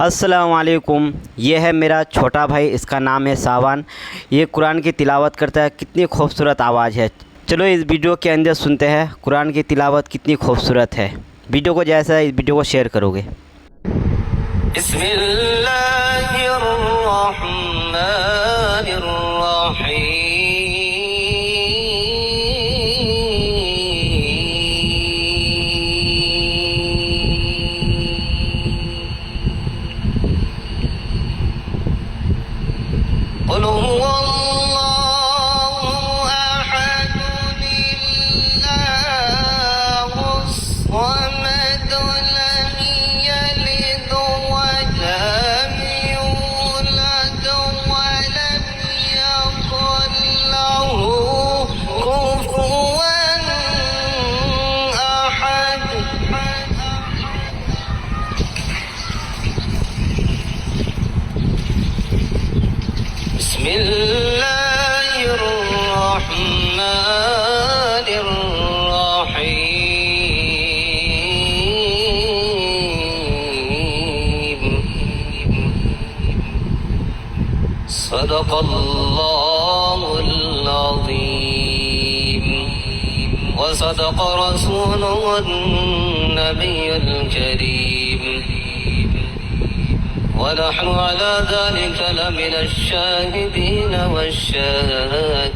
अस्सलाम वालेकुम। ये है मेरा छोटा भाई, इसका नाम है सावन। ये कुरान की तिलावत करता है, कितनी खूबसूरत आवाज़ है। चलो इस वीडियो के अंदर सुनते हैं कुरान की तिलावत कितनी खूबसूरत है। वीडियो को जैसा इस वीडियो को शेयर करोगे। قل هو الله أحد الله الصمد لم يلد ولم يولد ولم يكن له كفوا أحد بسم الله الرحمن الرحيم صدق الله العظيم وصدق رسوله النبي الكريم ونحن على ذلك لمن الشاهدين والشاكرين